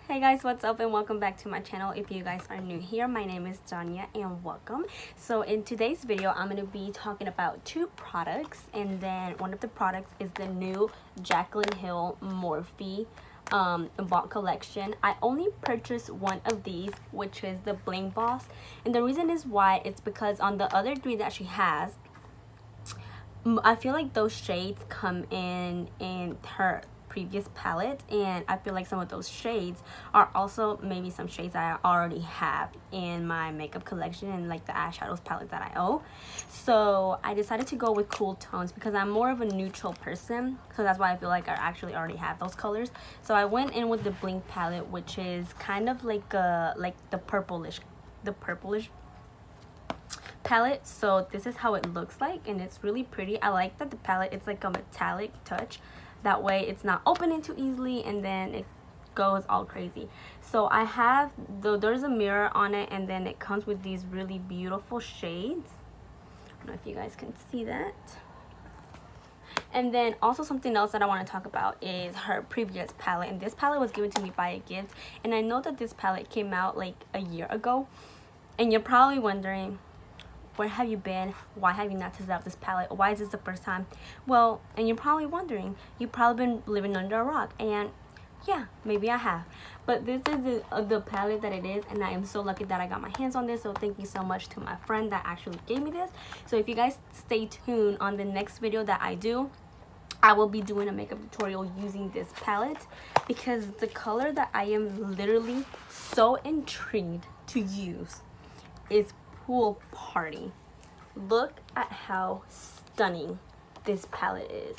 Hey guys, what's up and welcome back to my channel. If you guys are new here, my name is Janya and welcome. So in today's video, I'm going to be talking about two products, and then one of the products is the new Jaclyn Hill Morphe Bought collection. I only purchased one of these, which is the Bling Boss, and the reason is why it's because on the other three that she has, I feel like those shades come in her previous palette, and I feel like some of those shades are also maybe some shades that I already have in my makeup collection and like the eyeshadows palette that I own. So I decided to go with cool tones because I'm more of a neutral person, so that's why I feel like I actually already have those colors. So I went in with the Bling palette, which is kind of like the purplish palette. So this is how it looks like, and it's really pretty. I like that the palette, it's like a metallic touch, that way it's not opening too easily and then it goes all crazy. So I have there's a mirror on it, and then it comes with these really beautiful shades. I don't know if you guys can see that. And then also something else that I want to talk about is her previous palette, and this palette was given to me by a gift, and I know that this palette came out like a year ago, and you're probably wondering, where have you been? Why have you not tested out this palette? Why is this the first time? Well, and you're probably wondering, you've probably been living under a rock, and yeah, maybe I have. But this is the palette that it is, and I am so lucky that I got my hands on this. So thank you so much to my friend that actually gave me this. So if you guys stay tuned on the next video that I do, I will be doing a makeup tutorial using this palette, because the color that I am literally so intrigued to use is Pool Party. Look at how stunning this palette is.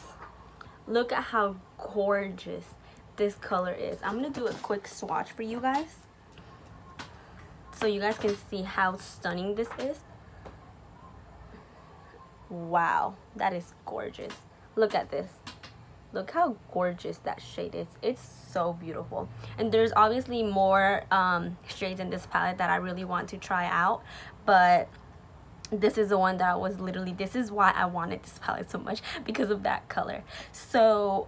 Look at how gorgeous this color is. I'm gonna do a quick swatch for you guys so you guys can see how stunning this is. Wow, that is gorgeous. Look at this. Look how gorgeous that shade is. It's so beautiful. And there's obviously more shades in this palette that I really want to try out, but this is the one that was literally, this is why I wanted this palette so much, because of that color. So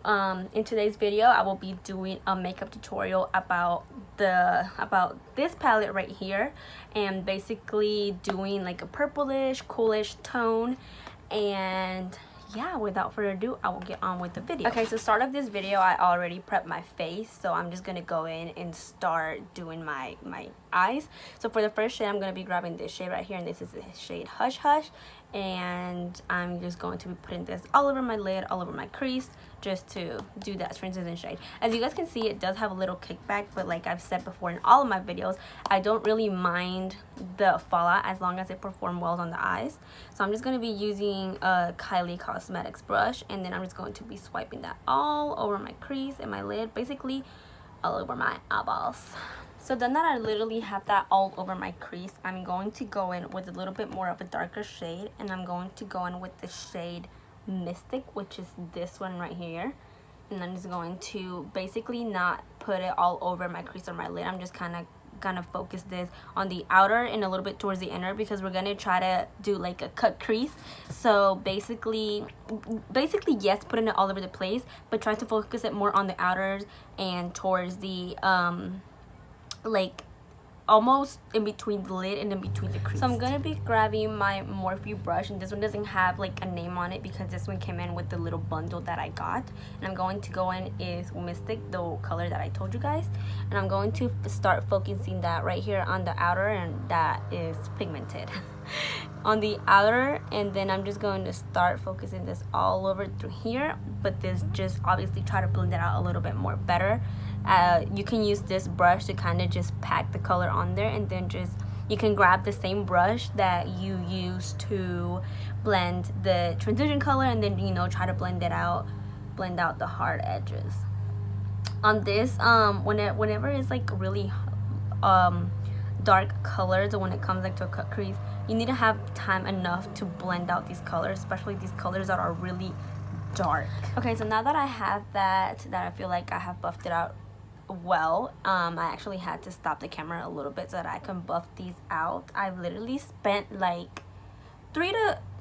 in today's video, I will be doing a makeup tutorial about this palette right here, and basically doing like a purplish, coolish tone. And yeah, without further ado, I will get on with the video. Okay, so to start off this video, I already prepped my face, so I'm just gonna go in and start doing my eyes. So for the first shade, I'm gonna be grabbing this shade right here, and this is the shade Hush Hush, and I'm just going to be putting this all over my lid, all over my crease, just to do that transition shade. As you guys can see, it does have a little kickback, but like I've said before in all of my videos, I don't really mind the fallout as long as it performs well on the eyes. So I'm just going to be using a Kylie Cosmetics brush, and then I'm just going to be swiping that all over my crease and my lid, basically all over my eyeballs. So then that I literally have that all over my crease, I'm going to go in with a little bit more of a darker shade, and I'm going to go in with the shade Mystic, which is this one right here. And I'm just going to basically not put it all over my crease or my lid. I'm just kind of gonna focus this on the outer and a little bit towards the inner, because we're gonna try to do like a cut crease. So basically yes, putting it all over the place, but try to focus it more on the outers and towards the like almost in between the lid and in between the crease. So I'm gonna be grabbing my Morphe brush, and this one doesn't have like a name on it because this one came in with the little bundle that I got. And I'm going to go in is Mystic, the color that I told you guys, and I'm going to start focusing that right here on the outer, and that is pigmented on the outer. And then I'm just going to start focusing this all over through here, but this just obviously try to blend it out a little bit more better. You can use this brush to kind of just pack the color on there, and then just you can grab the same brush that you use to blend the transition color, and then try to blend out the hard edges on this. Whenever it's like really dark colors, or when it comes like to a cut crease, you need to have time enough to blend out these colors, especially these colors that are really dark. Okay, so now that I have that I feel like I have buffed it out well, I actually had to stop the camera a little bit so that I can buff these out. I've literally spent like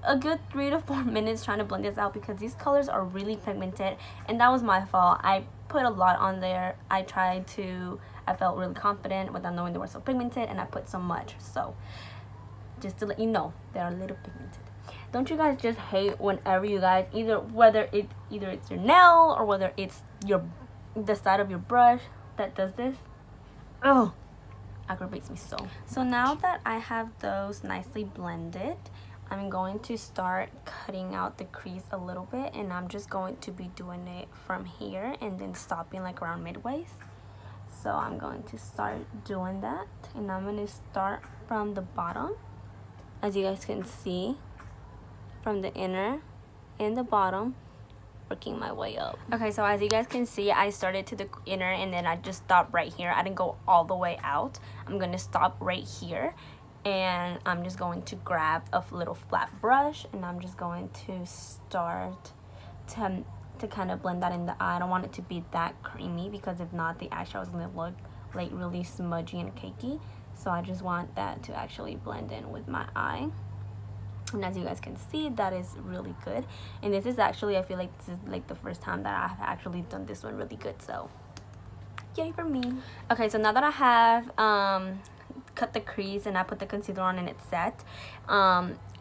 a good 3 to 4 minutes trying to blend this out, because these colors are really pigmented, and that was my fault. I put a lot on there. I felt really confident without knowing they were so pigmented, and I put so much. So just to let you know, they're a little pigmented. Don't you guys just hate whenever you guys either it's your nail or whether it's the side of your brush that does this? Oh, aggravates me so. So now that I have those nicely blended, I'm going to start cutting out the crease a little bit, and I'm just going to be doing it from here and then stopping like around midways. So I'm going to start doing that, and I'm going to start from the bottom, as you guys can see, from the inner and the bottom, working my way up. Okay, so as you guys can see, I started to the inner and then I just stopped right here. I didn't go all the way out. I'm gonna stop right here, and I'm just going to grab a little flat brush, and I'm just going to start to kind of blend that in the eye. I don't want it to be that creamy, because if not, the eyeshadow is gonna look like really smudgy and cakey. So I just want that to actually blend in with my eye. And as you guys can see, that is really good. And this is actually, I feel like this is like the first time that I've actually done this one really good, so yay for me. Okay, so now that I have cut the crease and I put the concealer on and it's set,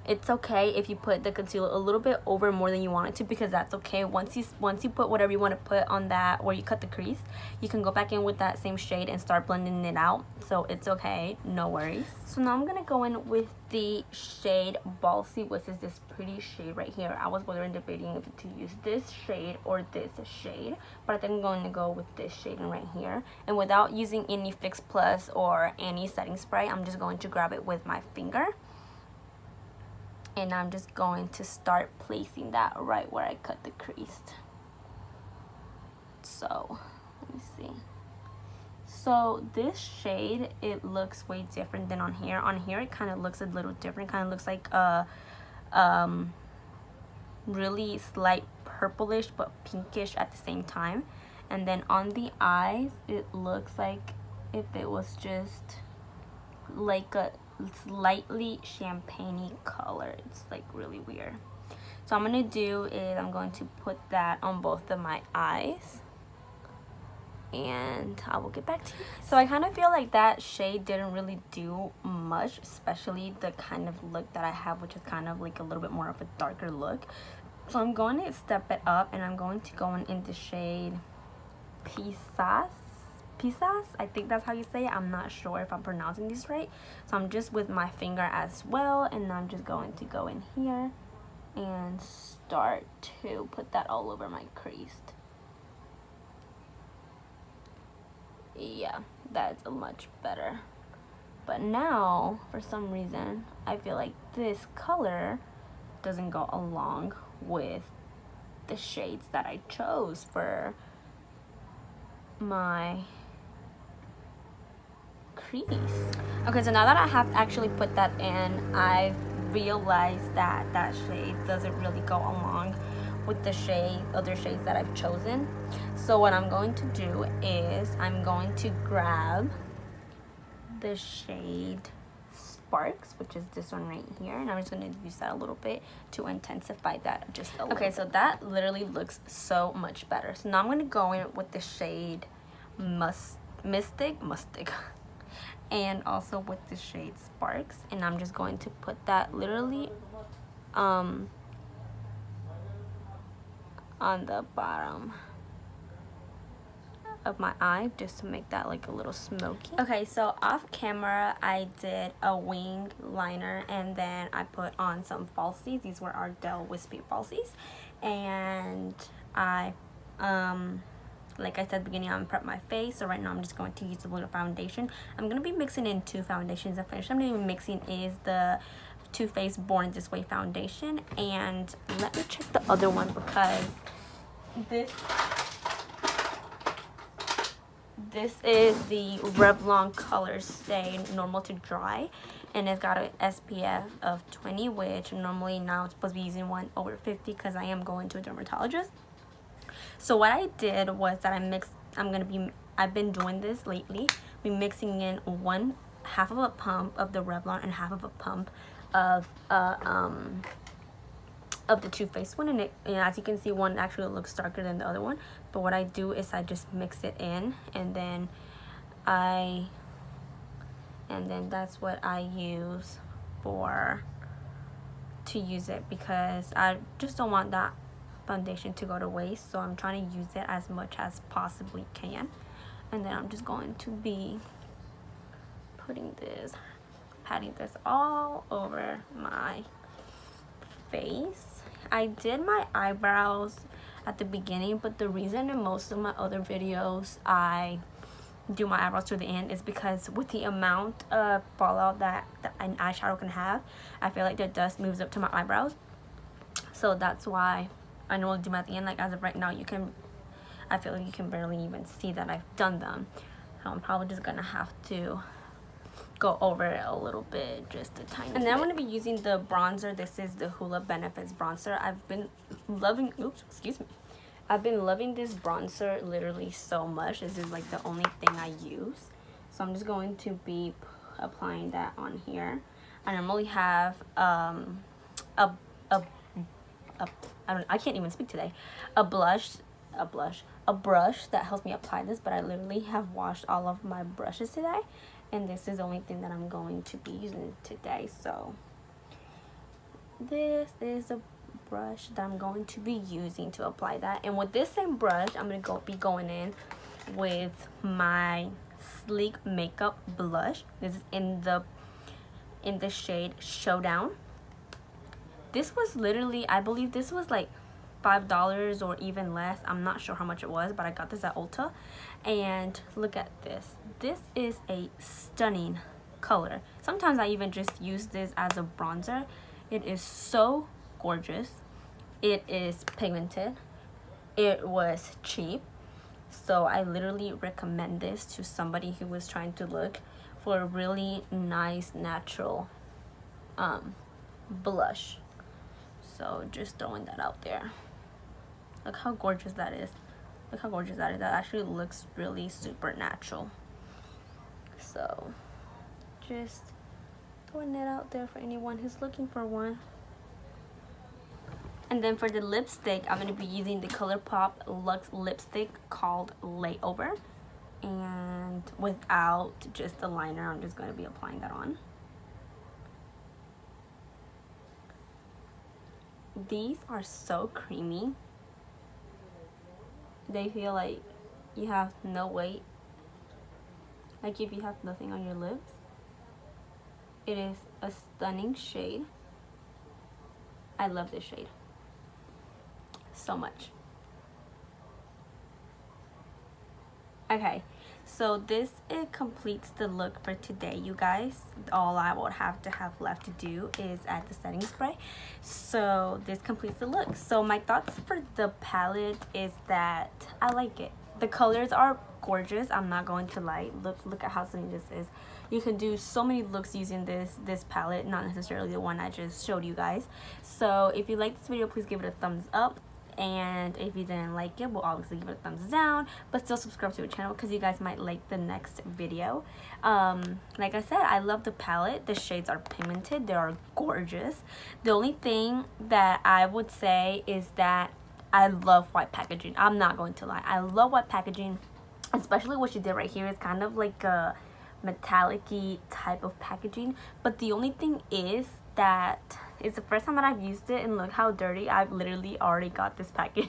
it's okay if you put the concealer a little bit over more than you want it to, because that's okay. Once you put whatever you want to put on that where you cut the crease, you can go back in with that same shade and start blending it out. So it's okay, no worries. So now I'm gonna go in with the shade Ballsy, which is this pretty shade right here. I was debating if to use this shade or this shade, but I think I'm going to go with this shade right here. And without using any Fix Plus or any setting spray, I'm just going to grab it with my finger. And I'm just going to start placing that right where I cut the crease. So, let me see. So this shade, it looks way different than on here. On here, it kind of looks a little different. Kind of looks like a really slight purplish but pinkish at the same time. And then on the eyes, it looks like if it was just like a slightly champagne-y color. It's like really weird. So I'm gonna do is I'm going to put that on both of my eyes, and I will get back to you. So I kind of feel like that shade didn't really do much, especially the kind of look that I have, which is kind of like a little bit more of a darker look. So I'm going to step it up, and I'm going to go in the shade Pisas, I think that's how you say it. I'm not sure if I'm pronouncing this right. So I'm just with my finger as well, and I'm just going to go in here and start to put that all over my crease. Yeah, that's much better. But now, for some reason, I feel like this color doesn't go along with the shades that I chose for my crease. Okay, so now that I have actually put that in, I've realized that that shade doesn't really go along with the other shades that I've chosen. So what I'm going to do is I'm going to grab the shade Sparks, which is this one right here, and I'm just going to use that a little bit to intensify that just a little. Okay, so that literally looks so much better. So now I'm going to go in with the shade Mystic and also with the shade Sparks, and I'm just going to put that literally on the bottom of my eye, just to make that like a little smoky. Okay, so off camera I did a wing liner, and then I put on some falsies. These were Ardell Wispy falsies, and I like I said at the beginning, I'm prep my face. So right now I'm just going to use a little foundation. I'm going to be mixing in two foundations. The foundation I'm going to be mixing is the Too Faced Born This Way foundation. And let me check the other one, because this is the Revlon Color Stay Normal to Dry, and it's got an SPF of 20, which normally now it's supposed to be using one over 50 because I am going to a dermatologist. So what I did was that I've been doing this lately. Be mixing in half of a pump of the Revlon and half of a pump of of the Too Faced one, and as you can see, one actually looks darker than the other one. But what I do is I just mix it in, and then that's what I use to use it, because I just don't want that foundation to go to waste, so I'm trying to use it as much as possibly can. And then I'm just going to be patting this all over my face. I did my eyebrows at the beginning, but the reason in most of my other videos I do my eyebrows to the end is because with the amount of fallout that an eyeshadow can have, I feel like the dust moves up to my eyebrows. So that's why I normally do them at the end. Like as of right now, I feel like you can barely even see that I've done them. So I'm probably just gonna have to go over it a little bit, just a tiny bit. And then I'm going to be using the bronzer. This is the Hoola Benefits bronzer. I've been loving this bronzer literally so much. This is like the only thing I use, so I'm just going to be applying that on here. I normally have I can't even speak today, a brush that helps me apply this, but I literally have washed all of my brushes today, and this is the only thing that I'm going to be using today. So this is a brush that I'm going to be using to apply that. And with this same brush, I'm going to be going in with my Sleek Makeup blush. This is in the shade Showdown. This was literally, I believe this was like $5 or even less. I'm not sure how much it was, but I got this at Ulta. And look at this. This is a stunning color. Sometimes I even just use this as a bronzer. It is so gorgeous. It is pigmented. It was cheap. So I literally recommend this to somebody who was trying to look for a really nice natural blush. So just throwing that out there. Look how gorgeous that is. Look how gorgeous that is. That actually looks really super natural. So just throwing that out there for anyone who's looking for one. And then for the lipstick, I'm going to be using the ColourPop Luxe lipstick called Layover. And without just the liner, I'm just going to be applying that on. These are so creamy. They feel like you have no weight. Like if you have nothing on your lips. It is a stunning shade. I love this shade so much. Okay, so it completes the look for today, you guys. All I would have left to do is add the setting spray. So this completes the look. So my thoughts for the palette is that I like it. The colors are gorgeous. I'm not going to lie. Look at how stunning this is. You can do so many looks using this palette, not necessarily the one I just showed you guys. So if you like this video, please give it a thumbs up. And if you didn't like it, we'll obviously give it a thumbs down, but still subscribe to the channel because you guys might like the next video. Like I said, I love the palette. The shades are pigmented. They are gorgeous. The only thing that I would say is that I love white packaging. I'm not going to lie. I love white packaging, especially what she did right here. It's kind of like a metallic-y type of packaging, but the only thing is that it's the first time that I've used it, and look how dirty. I've literally already got this package.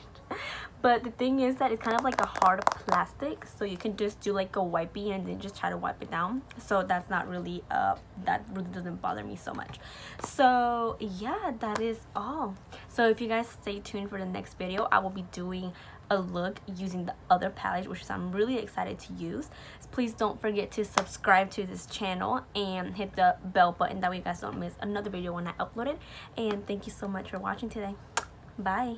But the thing is that it's kind of like a hard plastic, so you can just do like a wipey and then just try to wipe it down. So that's not really that really doesn't bother me so much. So yeah, that is all. So if you guys stay tuned for the next video, I will be doing a look using the other palette, which I'm really excited to use. Please don't forget to subscribe to this channel and hit the bell button, that way you guys don't miss another video when I upload it. And thank you so much for watching today. Bye.